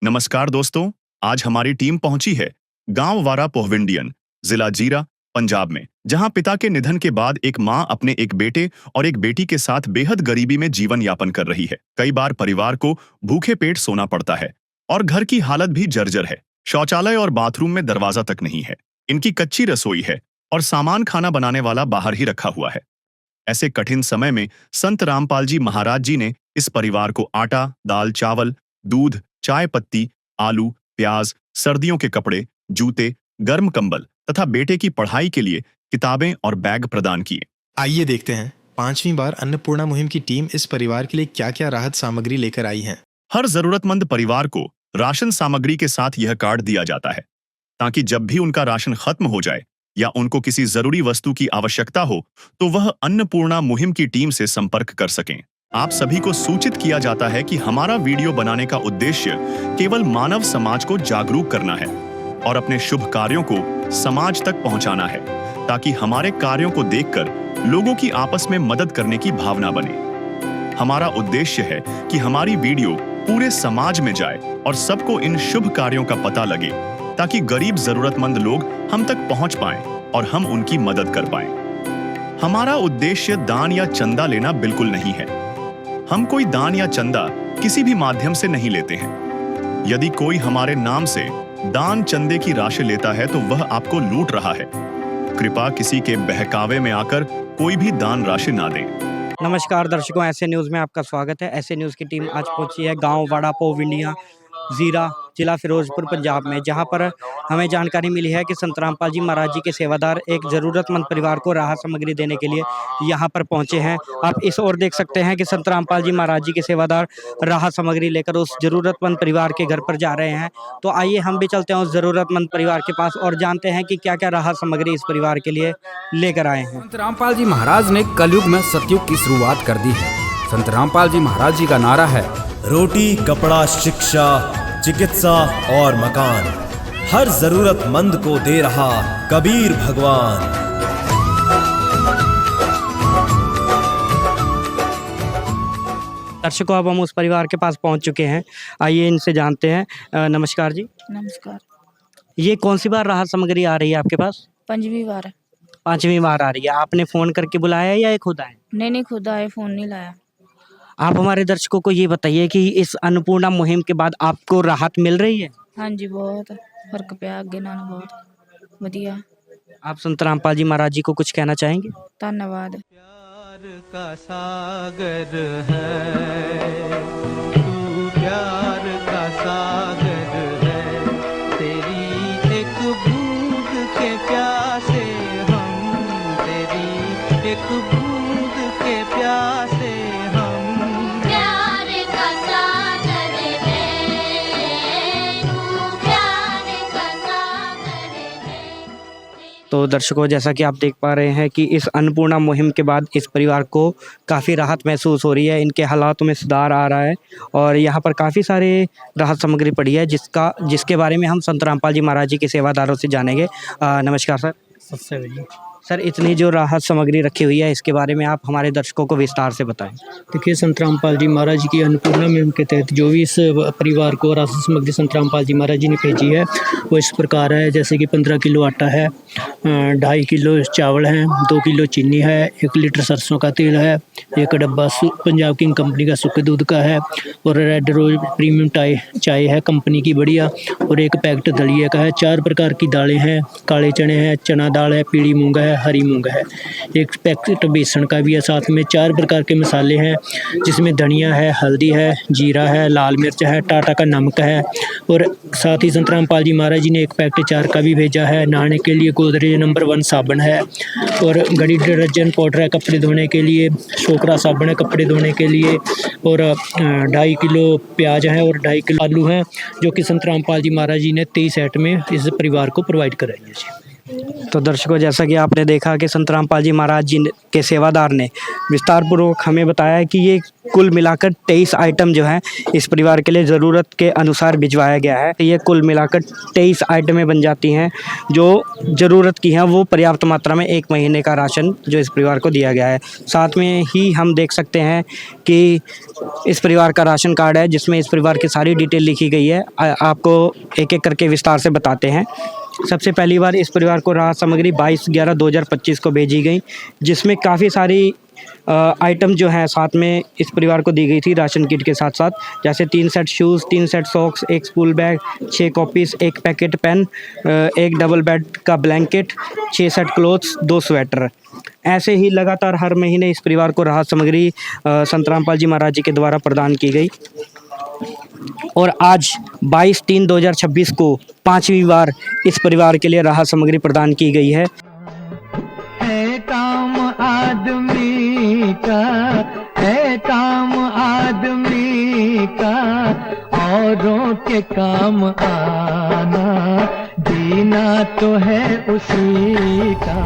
नमस्कार दोस्तों, आज हमारी टीम पहुंची है गांव वारा पोहविंडियन, जिला जीरा, पंजाब में, जहां पिता के निधन के बाद एक मां अपने एक बेटे और एक बेटी के साथ बेहद गरीबी में जीवन यापन कर रही है। कई बार परिवार को भूखे पेट सोना पड़ता है और घर की हालत भी जर्जर है। शौचालय और बाथरूम में दरवाजा तक नहीं है। इनकी कच्ची रसोई है और सामान खाना बनाने वाला बाहर ही रखा हुआ है। ऐसे कठिन समय में संत रामपाल जी महाराज जी ने इस परिवार को आटा, दाल, चावल, दूध, चाय पत्ती, आलू, प्याज, सर्दियों के कपड़े, जूते, गर्म कंबल तथा बेटे की पढ़ाई के लिए किताबें और बैग प्रदान किए। आइए देखते हैं 5वीं बार अन्नपूर्णा मुहिम की टीम इस परिवार के लिए क्या-क्या राहत सामग्री लेकर आई है। हर जरूरतमंद परिवार को राशन सामग्री के साथ यह कार्ड दिया जाता है ताकि जब भी उनका राशन खत्म हो जाए या उनको किसी जरूरी वस्तु की आवश्यकता हो तो वह अन्नपूर्णा मुहिम की टीम से संपर्क कर सकें। आप सभी को सूचित किया जाता है कि हमारा वीडियो बनाने का उद्देश्य केवल मानव समाज को जागरूक करना है और अपने शुभ कार्यों को समाज तक पहुंचाना है ताकि हमारे कार्यों को देखकर लोगों की आपस में मदद करने की भावना बने। हमारा उद्देश्य है कि हमारी वीडियो पूरे समाज में जाए और सबको इन शुभ कार्यों का पता लगे ताकि गरीब जरूरतमंद लोग हम तक पहुंच पाएं और हम उनकी मदद कर पाएं। हमारा उद्देश्य दान या चंदा लेना बिल्कुल नहीं है। हम कोई दान या चंदा किसी भी माध्यम से नहीं लेते हैं। यदि कोई हमारे नाम से दान चंदे की राशि लेता है तो वह आपको लूट रहा है। कृपया किसी के बहकावे में आकर कोई भी दान राशि ना दें। नमस्कार दर्शकों, ऐसे न्यूज़ में आपका स्वागत है। ऐसे न्यूज़ की टीम आज पहुंची है गांव वाड़ा पोहविंडिया, जीरा, जिला फिरोजपुर, पंजाब में, जहां पर हमें जानकारी मिली है कि संत रामपाल जी महाराज जी के सेवादार एक ज़रूरतमंद परिवार को राहत सामग्री देने के लिए यहां पर पहुंचे हैं। आप इस ओर देख सकते हैं कि संत रामपाल जी महाराज जी के सेवादार राहत सामग्री लेकर उस ज़रूरतमंद परिवार के घर पर जा रहे हैं। तो आइए हम भी चलते हैं उस ज़रूरतमंद परिवार के पास और जानते हैं कि क्या क्या राहत सामग्री इस परिवार के लिए लेकर आए हैं। संत रामपाल जी महाराज ने कलयुग में सतयुग की शुरुआत कर दी है। संत रामपाल जी महाराज जी का नारा है, रोटी, कपड़ा, शिक्षा, चिकित्सा और मकान, हर जरूरतमंद को दे रहा कबीर भगवान। दर्शकों, अब हम उस परिवार के पास पहुंच चुके हैं। आइए इनसे जानते हैं। नमस्कार जी। नमस्कार। ये कौन सी बार राहत सामग्री आ रही है आपके पास? 5वीं बार है। 5वीं बार आ रही है। आपने फ़ोन करके बुलाया है या ये खुद आए? नहीं, खुद आए, फ़ोन नहीं लाया। आप हमारे दर्शकों को ये बताइए कि इस अन्नपूर्णा मुहिम के बाद आपको राहत मिल रही है? हाँ जी, बहुत फर्क पिया अगे नाल, बहुत वधिया। आप संत रामपाल जी महाराज जी को कुछ कहना चाहेंगे? धन्यवाद। प्यार का सागर है तू, प्यार का सागर है, तेरी एक बूंद के प्यासे हम, तेरी एक बूंद के प्यासे हम। प्यार का सागर है तू, प्यार का सागर है। तो दर्शकों, जैसा कि आप देख पा रहे हैं कि इस अन्नपूर्णा मुहिम के बाद इस परिवार को काफ़ी राहत महसूस हो रही है। इनके हालातों में सुधार आ रहा है और यहाँ पर काफ़ी सारे राहत सामग्री पड़ी है जिसके बारे में हम संत रामपाल जी महाराज जी के सेवादारों से जानेंगे। नमस्कार सर। सबसे पहले सर, इतनी जो राहत सामग्री रखी हुई है इसके बारे में आप हमारे दर्शकों को विस्तार से बताएं। देखिए, संत रामपाल जी महाराज जी की अन्नपूर्णा मुहिम के तहत जो भी इस परिवार को राशन सामग्री संत रामपाल जी महाराज जी ने भेजी है वो इस प्रकार है। जैसे कि 15 किलो आटा है, 2.5 किलो चावल है, 2 किलो चीनी है, 1 लीटर सरसों का तेल है, 1 डब्बा पंजाब किंग कंपनी का सूखे दूध का है और रेड रोज प्रीमियम चाय है कंपनी की बढ़िया, और 1 पैकेट दलिया का है। 4 प्रकार की दालें हैं, काले चने हैं, चना दाल है, पीली मूंग है, हरी मूंग है, 1 पैकेट बेसन का भी है। साथ में 4 प्रकार के मसाले हैं जिसमें धनिया है, हल्दी है, जीरा है, लाल मिर्च है, टाटा का नमक है, और साथ ही संत रामपाल जी महाराज जी ने 1 पैकेट 4 का भी भेजा है। नहाने के लिए गोदरेज नंबर 1 साबुन है और गड़ी डिटर्जेंट पाउडर है कपड़े धोने के लिए, शोकरा साबुन है कपड़े धोने के लिए, और 2.5 किलो प्याज है और 2.5 किलो आलू हैं जो कि संत रामपाल जी महाराज जी ने 23 सेट में इस परिवार को प्रोवाइड कराई है जी। तो दर्शकों, जैसा कि आपने देखा कि संत रामपाल जी महाराज जी के सेवादार ने विस्तार पूर्वक हमें बताया है कि ये कुल मिलाकर 23 आइटम जो हैं इस परिवार के लिए ज़रूरत के अनुसार भिजवाया गया है। ये कुल मिलाकर 23 आइटमें बन जाती हैं जो ज़रूरत की हैं, वो पर्याप्त मात्रा में 1 महीने का राशन जो इस परिवार को दिया गया है। साथ में ही हम देख सकते हैं कि इस परिवार का राशन कार्ड है जिसमें इस परिवार की सारी डिटेल लिखी गई है। आपको एक एक करके विस्तार से बताते हैं। सबसे पहली बार इस परिवार को राहत सामग्री 22/11/2025 को भेजी गई, जिसमें काफ़ी सारी आइटम जो हैं साथ में इस परिवार को दी गई थी राशन किट के साथ साथ, जैसे 3 set shoes, 3 set socks, 1 school bag, 6 copies, 1 packet pen, 1 double bed का ब्लैंकेट, 6 सेट क्लोथ्स, 2 स्वेटर। ऐसे ही लगातार हर महीने इस परिवार को राहत सामग्री संत रामपाल जी महाराज जी के द्वारा प्रदान की गई और आज 22/3/2026 को 5वीं बार इस परिवार के लिए राहत सामग्री प्रदान की गई है। काम आदमी का है, काम आदमी का औरों के काम आना, जीना तो है उसी का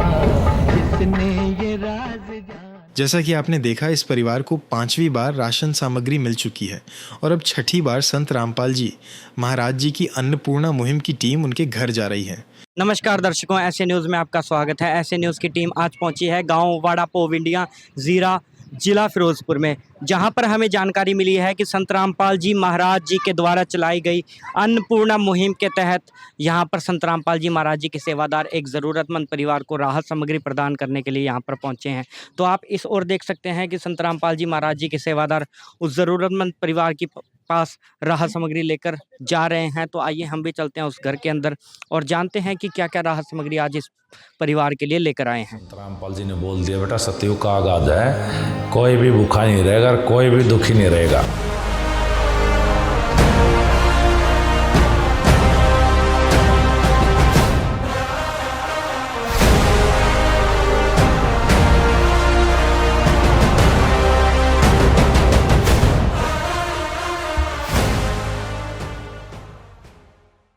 जिसने ये राज जाना। जैसा कि आपने देखा, इस परिवार को 5वीं बार राशन सामग्री मिल चुकी है और अब 6ठी बार संत रामपाल जी महाराज जी की अन्नपूर्णा मुहिम की टीम उनके घर जा रही है। नमस्कार दर्शकों, ऐसे न्यूज़ में आपका स्वागत है। ऐसे न्यूज़ की टीम आज पहुंची है गांव वाड़ा पोविंडिया ज़ीरा जिला फिरोजपुर में, जहां पर हमें जानकारी मिली है कि संत रामपाल जी महाराज जी के द्वारा चलाई गई अन्नपूर्णा मुहिम के तहत यहां पर संत रामपाल जी महाराज जी के सेवादार एक ज़रूरतमंद परिवार को राहत सामग्री प्रदान करने के लिए यहां पर पहुंचे हैं। तो आप इस ओर देख सकते हैं कि संत रामपाल जी महाराज जी के सेवादार उस ज़रूरतमंद परिवार की पास राहत सामग्री लेकर जा रहे हैं। तो आइए हम भी चलते हैं उस घर के अंदर और जानते हैं कि क्या क्या राहत सामग्री आज इस परिवार के लिए लेकर आए हैं। रामपाल जी ने बोल दिया, बेटा सतयुग का आगाज है, कोई भी भूखा नहीं रहेगा, कोई भी दुखी नहीं रहेगा।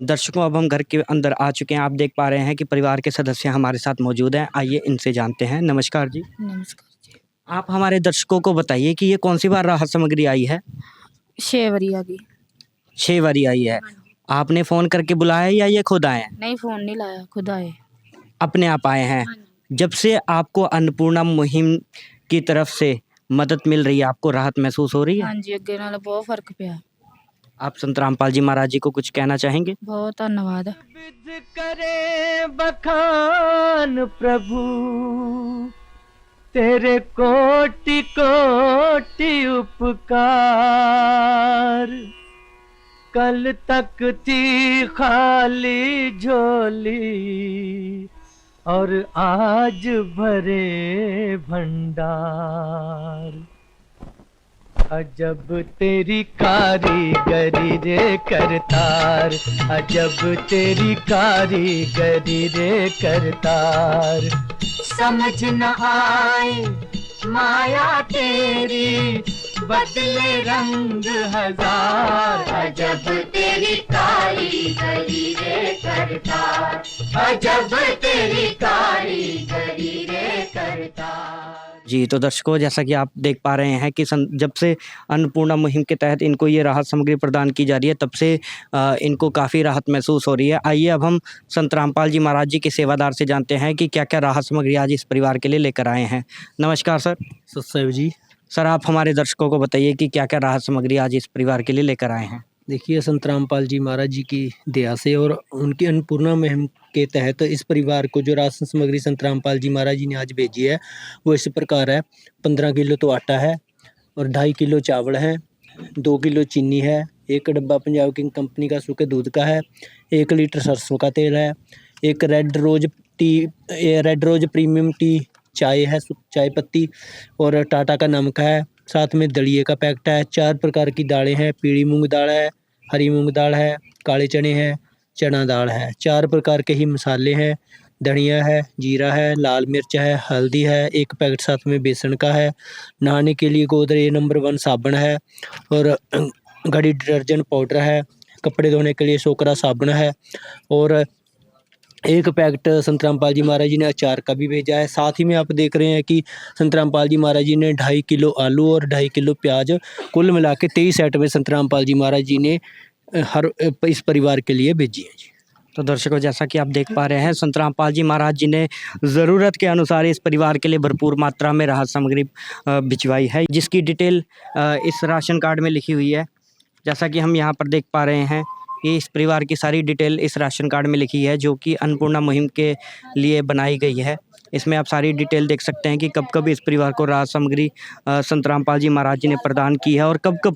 दर्शकों, अब हम घर के अंदर आ चुके हैं। आप देख पा रहे हैं कि परिवार के सदस्य हमारे साथ मौजूद हैं। आइए इनसे जानते हैं। नमस्कार जी। नमस्कार जी। आप हमारे दर्शकों को बताइए कि ये कौन सी बार राहत सामग्री आई है? 6 बारी आ गई। 6 बारी आई है। आपने फ़ोन करके बुलाया या ये खुद आए हैं? नहीं, फोन नहीं लाया, खुद आए। अपने आप आए हैं। जब से आपको अन्नपूर्णा मुहिम की तरफ से मदद मिल रही है, आपको राहत महसूस हो रही है? हाँ जी, अगे नाल बहुत फर्क पिया। आप संत रामपाल जी महाराज जी को कुछ कहना चाहेंगे? बहुत धन्यवाद। विध करे बखान प्रभु, तेरे कोटि कोटि उपकार, कल तक थी खाली झोली और आज भरे भंडार। अजब तेरी कारीगरी रे करतार, अजब तेरी कारीगरी रे करतार। समझ न आए माया तेरी, बदले रंग हजार। अजब तेरी कारीगरी रे करतार, अजब तेरी कारीगरी रे करतार। जी, तो दर्शकों, जैसा कि आप देख पा रहे हैं कि जब से अन्नपूर्णा मुहिम के तहत इनको ये राहत सामग्री प्रदान की जा रही है, तब से इनको काफ़ी राहत महसूस हो रही है। आइए अब हम संत रामपाल जी महाराज जी के सेवादार से जानते हैं कि क्या क्या राहत सामग्री आज इस परिवार के लिए लेकर आए हैं। नमस्कार सर। सतसेव जी। सर, आप हमारे दर्शकों को बताइए कि क्या क्या राहत सामग्री आज इस परिवार के लिए लेकर आए हैं। देखिए, संत रामपाल जी महाराज जी की दया से और उनकी अन्नपूर्णा मुहिम के तहत इस परिवार को जो राशन सामग्री संत रामपाल जी महाराज जी ने आज भेजी है वो इस प्रकार है। 15 किलो तो आटा है और 2.5 किलो चावल है, 2 किलो चीनी है, 1 डब्बा पंजाब किंग कंपनी का सूखे दूध का है, 1 लीटर सरसों का तेल है, 1 रेड रोज प्रीमियम टी चाय है, चाय पत्ती और टाटा का नमक है। साथ में दलिए का पैकेट है। 4 प्रकार की दालें हैं। पीली मूंग दाल है, हरी मूंग दाल है, काले चने हैं, चना दाल है। 4 प्रकार के ही मसाले हैं। धनिया है, जीरा है, लाल मिर्च है, हल्दी है, 1 पैकेट साथ में बेसन का है। नहाने के लिए गोदरेज नंबर 1 साबुन है और घड़ी डिटर्जेंट पाउडर है। कपड़े धोने के लिए सोकरा साबुन है और एक पैकेट संत रामपाल जी महाराज जी ने अचार का भी भेजा है। साथ ही में आप देख रहे हैं कि संत रामपाल जी महाराज जी ने 2.5 किलो आलू और 2.5 किलो प्याज, कुल मिला के 23 आइटमें संत रामपाल जी महाराज जी ने इस परिवार के लिए भेजी है जी। तो दर्शकों, जैसा कि आप देख पा रहे हैं, संत रामपाल जी महाराज जी ने ज़रूरत के अनुसार इस परिवार के लिए भरपूर मात्रा में राहत सामग्री भिजवाई है, जिसकी डिटेल इस राशन कार्ड में लिखी हुई है। जैसा कि हम यहाँ पर देख पा रहे हैं, ये इस परिवार की सारी डिटेल इस राशन कार्ड में लिखी है, जो कि अन्नपूर्णा मुहिम के लिए बनाई गई है। इसमें आप सारी डिटेल देख सकते हैं कि कब कब इस परिवार को राहत सामग्री संत रामपाल जी महाराज जी ने प्रदान की है और कब कब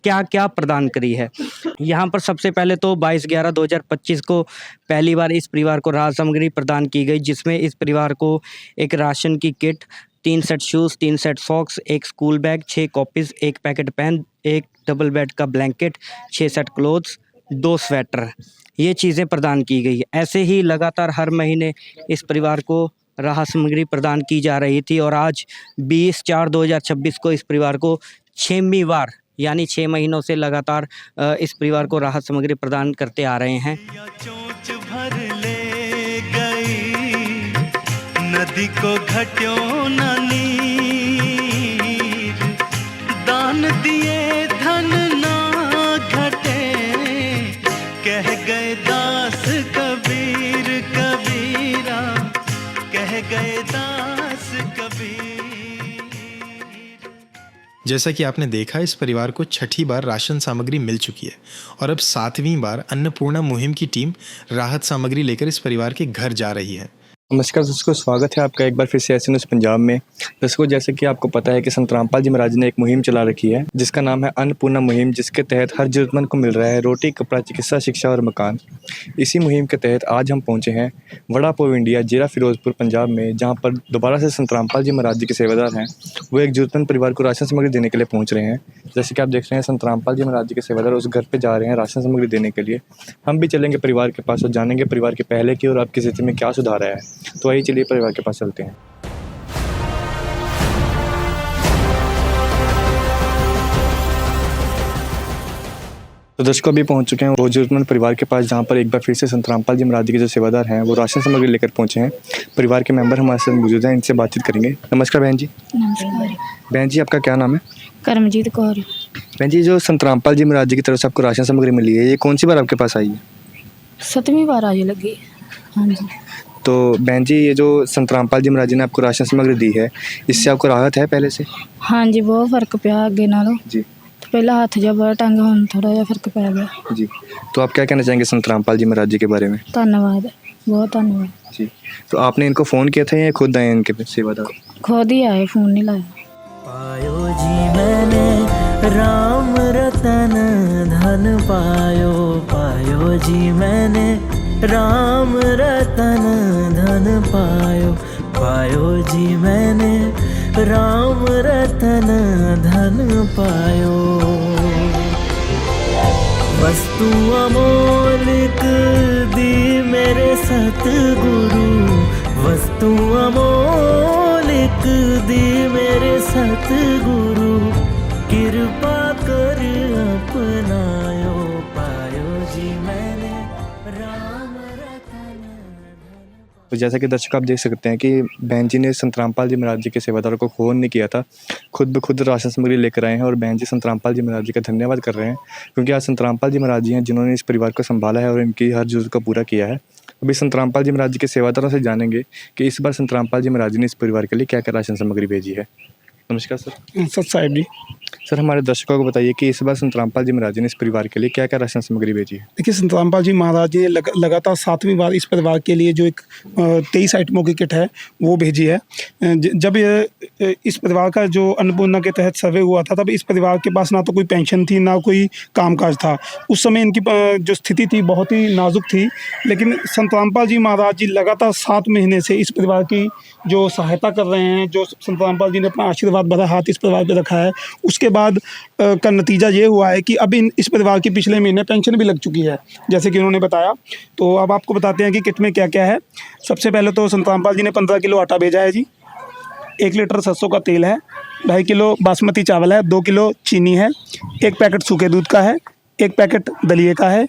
क्या क्या प्रदान करी है। यहाँ पर सबसे पहले तो 22/11/2025 को पहली बार इस परिवार को राहत सामग्री प्रदान की गई, जिसमें इस परिवार को एक राशन की kit, 3 set shoes, 3 set socks, 1 school bag, 6 copies, 1 packet pen, 1 double bed का ब्लैंकेट, 6 सेट क्लोथ्स, 2 स्वेटर, ये चीज़ें प्रदान की गई है। ऐसे ही लगातार हर महीने इस परिवार को राहत सामग्री प्रदान की जा रही थी और आज 20/4/2026 को इस परिवार को 6वीं बार, यानी 6 महीनों से लगातार इस परिवार को राहत सामग्री प्रदान करते आ रहे हैं। चोंच भर ले गई नदी को घट्यों न नीर, दान दिए धन ना घटे, कह गए दास कबीर कबीरा, कह गए दास कबीर। जैसा कि आपने देखा, इस परिवार को 6ठी बार राशन सामग्री मिल चुकी है और अब 7वीं बार अन्नपूर्णा मुहिम की टीम राहत सामग्री लेकर इस परिवार के घर जा रही है। नमस्कार दोस्तों, स्वागत है आपका एक बार फिर से एस न्यूज़ पंजाब में। दोस्तों, जैसे कि आपको पता है कि संत रामपाल जी महाराज ने एक मुहिम चला रखी है जिसका नाम है अन्नपूर्णा मुहिम, जिसके तहत हर जरूरतमंद को मिल रहा है रोटी, कपड़ा, चिकित्सा, शिक्षा और मकान। इसी मुहिम के तहत आज हम पहुंचे हैं वड़ा पाव इंडिया, जिला फिरोजपुर, पंजाब में, जहाँ पर दोबारा से संत रामपाल जी महाराज जी के सेवादार हैं वो एक जरूरतमंद परिवार को राशन सामग्री देने के लिए पहुँच रहे हैं। जैसे कि आप देख रहे हैं, संत रामपाल जी महाराज जी के सेवादार उस घर पर जा रहे हैं राशन सामग्री देने के लिए। हम भी चलेंगे परिवार के पास और जानेंगे परिवार के पहले की और अब की स्थिति में क्या सुधार आया है। तो आइए चलिए परिवार के पास चलते हैं। तो दर्शकों, अभी पहुंच चुके हैं वो जरूरतमंद परिवार के पास, जहां पर एक बार फिर से संत रामपाल जी महाराज जी के जो सेवादार हैं वो राशन सामग्री लेकर पहुंचे हैं। परिवार के मेंबर हमारे साथ मौजूद हैं, इनसे बातचीत करेंगे। नमस्कार बहन जी। नमस्कार। बहन जी, आपका क्या नाम है? करमजीत कौर। बहन जी, जो संत रामपाल जी महाराज जी की तरफ से आपको राशन सामग्री मिली है, ये कौन सी बार आपके पास आई है? 7वीं बार आज लगी। हाँ जी। तो बहन जी, ये जो संत रामपाल जी महाराज जी ने आपको राशन सामग्री दी है, इससे आपको राहत है पहले से? हाँ जी, बहुत फर्क पिया अगे नालों जी। पहला हाथ जब टंग हम थोड़ा जिहा फर्क पै गया जी। तो आप क्या कहना चाहेंगे संत रामपाल जी महाराज जी के बारे में? धन्यवाद, बहुत धन्यवाद जी। तो आपने इनको फ़ोन किया था या खुद आए इनके सेवादार? खुद ही आए, फ़ोन नहीं लाया। पायो जी मैंने राम रतन धन पायो, पायो जी मैंने राम रतन धन पायो, पायो जी मैंने राम रतन धन पायो। वस्तु अमोलिक दी मेरे सतगुरु, वस्तु अमोलिक दी मेरे सतगुरु, कृपा कर अपनायो, पायो जी मैंने राम रतन। तो जैसा कि दर्शक आप देख सकते हैं कि बहन जी ने संत रामपाल जी महाराज जी के सेवादारों को फ़ोन नहीं किया था, खुद ब खुद राशन सामग्री लेकर आए हैं और बहन जी संत रामपाल जी महाराज जी का धन्यवाद कर रहे हैं, क्योंकि आज संत रामपाल जी महाराज जी हैं जिन्होंने इस परिवार को संभाला है और इनकी हर जरूरत को पूरा किया है। अभी संत रामपाल जी महाराज जी के सेवादारों से जानेंगे कि इस बार संत रामपाल जी महाराज जी ने इस परिवार के लिए क्या क्या राशन सामग्री भेजी है। नमस्कार सर। साहब जी। सर, हमारे दर्शकों को बताइए कि इस बार संत रामपाल जी महाराज जी ने इस परिवार के लिए क्या क्या राशन सामग्री भेजी है? देखिए, संत रामपाल जी महाराज जी ने लगातार 7वीं बार इस परिवार के लिए जो एक 23 आइटमों की किट है वो भेजी है। जब इस परिवार का जो अन्नपूर्णा के तहत सर्वे हुआ था, तब इस परिवार के पास ना तो कोई पेंशन थी, ना कोई कामकाज था। उस समय इनकी जो स्थिति थी बहुत ही नाजुक थी, लेकिन संत रामपाल जी महाराज जी लगातार 7 महीने से इस परिवार की जो सहायता कर रहे हैं, जो संत रामपाल जी ने अपना आशीर्वाद भरा हाथ इस परिवार पर रखा है, उसके बाद का नतीजा ये हुआ है कि अभी इस परिवार की पिछले महीने पेंशन भी लग चुकी है, जैसे कि उन्होंने बताया। तो अब आपको बताते हैं कि किट में क्या क्या है। सबसे पहले तो संत रामपाल जी ने 15 किलो आटा भेजा है जी, 1 लीटर सरसों का तेल है, 2.5 किलो बासमती चावल है, 2 किलो चीनी है, 1 पैकेट सूखे दूध का है, 1 पैकेट दलिए का है,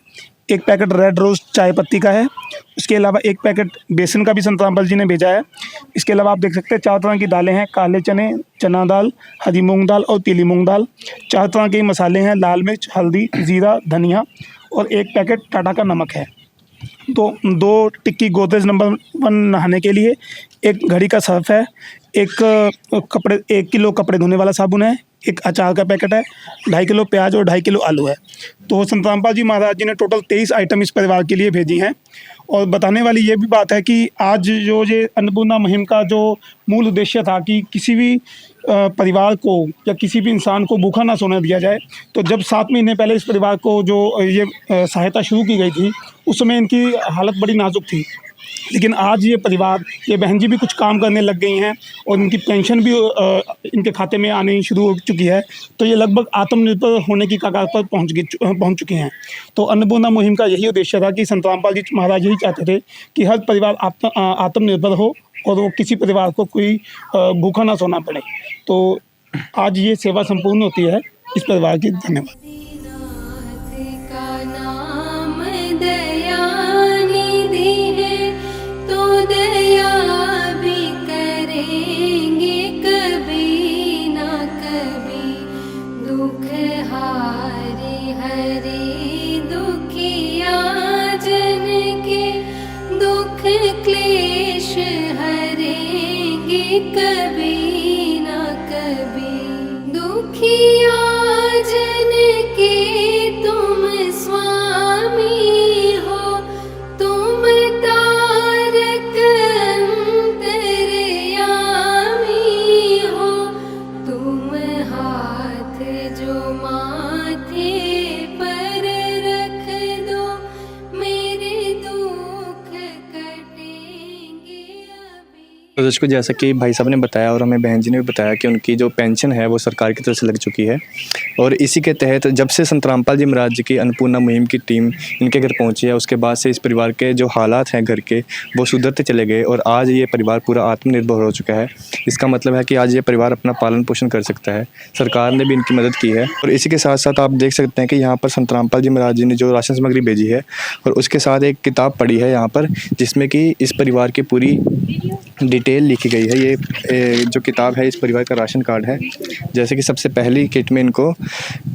1 पैकेट रेड रोज़ चाय पत्ती का है, इसके अलावा एक पैकेट बेसन का भी संत रामपाल जी ने भेजा है। इसके अलावा आप देख सकते हैं 4 तरह की दालें हैं, काले चने, चना दाल, हरी मूंग दाल और पीली मूंग दाल। 4 तरह के मसाले हैं, लाल मिर्च, हल्दी, ज़ीरा, धनिया और एक पैकेट टाटा का नमक है। तो 2 टिक्की गोदरेज नंबर 1 नहाने के लिए, एक घड़ी का सर्फ है, 1 किलो कपड़े धोने वाला साबुन है, एक अचार का पैकेट है, 2.5 किलो प्याज और 2.5 किलो आलू है। तो संत रामपाल जी महाराज जी ने टोटल 23 आइटम इस परिवार के लिए भेजी हैं। और बताने वाली ये भी बात है कि आज जो ये अन्नपूर्णा मुहिम का जो मूल उद्देश्य था कि किसी भी परिवार को या किसी भी इंसान को भूखा ना सोने दिया जाए, तो जब 7 महीने पहले इस परिवार को जो ये सहायता शुरू की गई थी, उस समय इनकी हालत बड़ी नाजुक थी। लेकिन आज ये परिवार, ये बहन जी भी कुछ काम करने लग गई हैं और इनकी पेंशन भी इनके खाते में आनी शुरू हो चुकी है। तो ये लगभग आत्मनिर्भर होने की कगार पर पहुंच चुके हैं। तो अन्नपूर्णा मुहिम का यही उद्देश्य था कि संत रामपाल जी महाराज यही चाहते थे कि हर परिवार आत्मनिर्भर हो और वो किसी परिवार को कोई भूखा ना सोना पड़े। तो आज ये सेवा संपूर्ण होती है इस परिवार की। धन्यवाद। कभी ना कभी दुखिया जन के तुम स्वामी हो, तुम तारक अंतर्यामी हो, तुम हाथ जो माथे पर रख दो, मेरे दुख कटेंगे अभी। तो दर्शकों, जैसा कि भाई साहब ने बताया और हमें बहन जी ने भी बताया कि उनकी जो पेंशन है वो सरकार की तरफ से लग चुकी है। और इसी के तहत जब से संत रामपाल जी महाराज जी की अन्नपूर्णा मुहिम की टीम इनके घर पहुंची है, उसके बाद से इस परिवार के जो हालात हैं घर के, वो सुधरते चले गए और आज ये परिवार पूरा आत्मनिर्भर हो चुका है। इसका मतलब है कि आज ये परिवार अपना पालन पोषण कर सकता है। सरकार ने भी इनकी मदद की है। और इसी के साथ साथ आप देख सकते हैं कि यहाँ पर संत रामपाल जी महाराज जी ने जो राशन सामग्री भेजी है और उसके साथ एक किताब पड़ी है यहाँ पर, जिसमें कि इस परिवार की पूरी डिटेल लिखी गई है। ये जो किताब है इस परिवार का राशन कार्ड है। जैसे कि सबसे पहली किट में इनको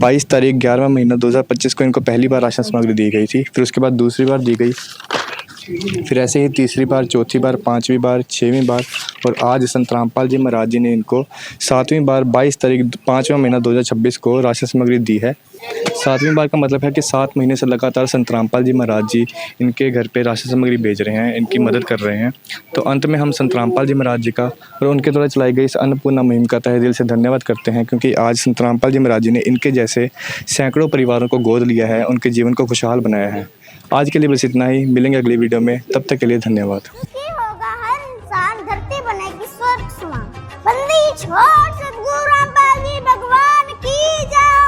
22 तारीख 11वां महीना 2025 को इनको पहली बार राशन सामग्री दी गई थी। फिर उसके बाद दूसरी बार दी गई, फिर ऐसे ही तीसरी बार, चौथी बार, 5वीं बार, 6वीं बार और आज संत रामपाल जी महाराज जी ने इनको 7वीं बार 22 तारीख 5वां महीना 2026 को राशन सामग्री दी है। 7वीं बार का मतलब है कि 7 महीने से लगातार संत रामपाल जी महाराज जी इनके घर पे राशन सामग्री भेज रहे हैं, इनकी मदद कर रहे हैं। तो अंत में हम संत रामपाल जी महाराज जी का और उनके द्वारा चलाई गई इस अन्नपूर्णा मुहिम का तहे दिल से धन्यवाद करते हैं, क्योंकि आज संत रामपाल जी महाराज जी ने इनके जैसे सैकड़ों परिवारों को गोद लिया है, उनके जीवन को खुशहाल बनाया है। आज के लिए बस इतना ही, मिलेंगे अगली वीडियो में, तब तक के लिए धन्यवाद। होगा हर इंसान, धरती बनेगी स्वर्ग समान। बंदी छोड़ सद्गुरु रामपाल जी भगवान की जाओ।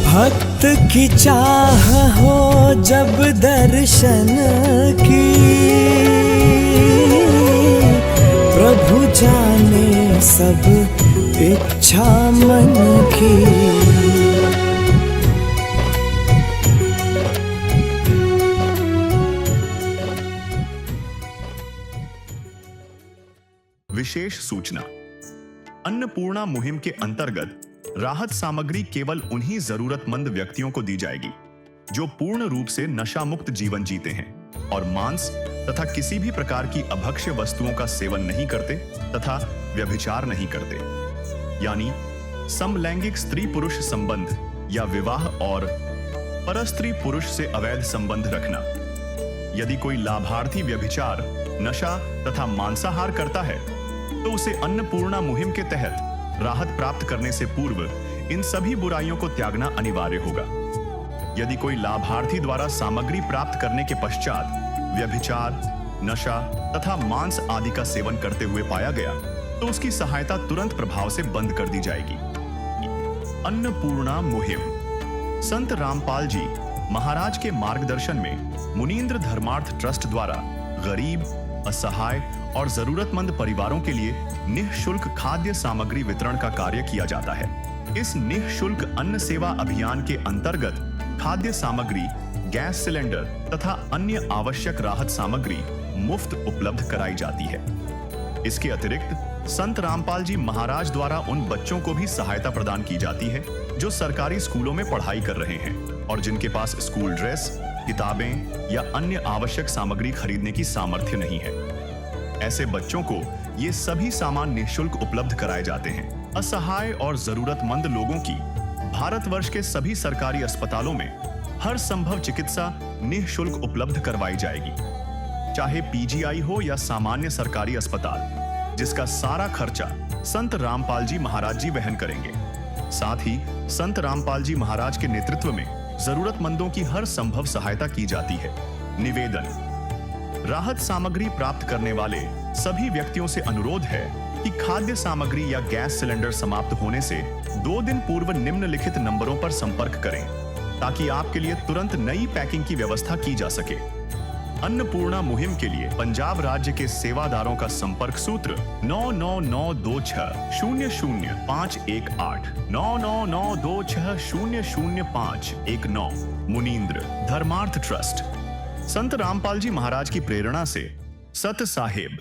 भक्त की चाह हो जब दर्शन की, प्रभु जाने सब इच्छा मन की। विशेष सूचना। अन्नपूर्णा मुहिम के अंतर्गत राहत सामग्री केवल उन्हीं जरूरतमंद व्यक्तियों को दी जाएगी जो पूर्ण रूप से नशा मुक्त जीवन जीते हैं और मांस तथा किसी भी प्रकार की अभक्ष्य वस्तुओं का सेवन नहीं करते तथा व्यभिचार नहीं करते, यानी समलैंगिक स्त्री पुरुष संबंध या विवाह और परस्त्री पुरुष से अवैध संबंध रखना। यदि कोई लाभार्थी व्यभिचार, नशा तथा मांसाहार करता है तो उसे अन्नपूर्णा मुहिम के तहत राहत प्राप्त करने से पूर्व इन सभी बुराइयों को त्यागना अनिवार्य होगा। यदि कोई लाभार्थी द्वारा सामग्री प्राप्त करने के पश्चात व्यभिचार, नशा तथा मांस आदि का सेवन करते हुए पाया गया तो उसकी सहायता तुरंत प्रभाव से बंद कर दी जाएगी। अन्नपूर्णा मुहिम संत रामपाल जी महाराज के मार्गदर्शन में मुनींद्र धर्मार्थ ट्रस्ट द्वारा गरीब, असहाय और जरूरतमंद परिवारों के लिए निःशुल्क खाद्य सामग्री वितरण का कार्य किया जाता है। इस निःशुल्क अन्न सेवा अभियान के अंतर्गत खाद्य सामग्री, गैस सिलेंडर तथा अन्य आवश्यक राहत सामग्री मुफ्त उपलब्ध कराई जाती है। इसके अतिरिक्त संत रामपाल जी महाराज द्वारा उन बच्चों को भी सहायता प्रदान की जाती है जो सरकारी स्कूलों में पढ़ाई कर रहे हैं और जिनके पास स्कूल ड्रेस, किताबें या अन्य आवश्यक सामग्री खरीदने की सामर्थ्य नहीं है। ऐसे बच्चों को ये सभी सामान निःशुल्क उपलब्ध कराए जाते हैं। असहाय और जरूरतमंद लोगों की भारतवर्ष के सभी सरकारी अस्पतालों में हर संभव चिकित्सा निःशुल्क उपलब्ध करवाई जाएगी, चाहे पीजीआई हो या सामान्य सरकारी अस्पताल, जिसका सारा खर्चा संत रामपाल जी महाराज जी वहन करेंगे। साथ ही संत रामपाल जी महाराज के नेतृत्व में जरूरतमंदों की हर संभव सहायता की जाती है। निवेदन: राहत सामग्री प्राप्त करने वाले सभी व्यक्तियों से अनुरोध है कि खाद्य सामग्री या गैस सिलेंडर समाप्त होने से 2 दिन पूर्व निम्नलिखित नंबरों पर संपर्क करें ताकि आपके लिए तुरंत नई पैकिंग की व्यवस्था की जा सके। अन्नपूर्णा मुहिम के लिए पंजाब राज्य के सेवादारों का संपर्क सूत्र 9992600518 9992600519। मुनींद्र धर्मार्थ ट्रस्ट। संत रामपाल जी महाराज की प्रेरणा से सत साहिब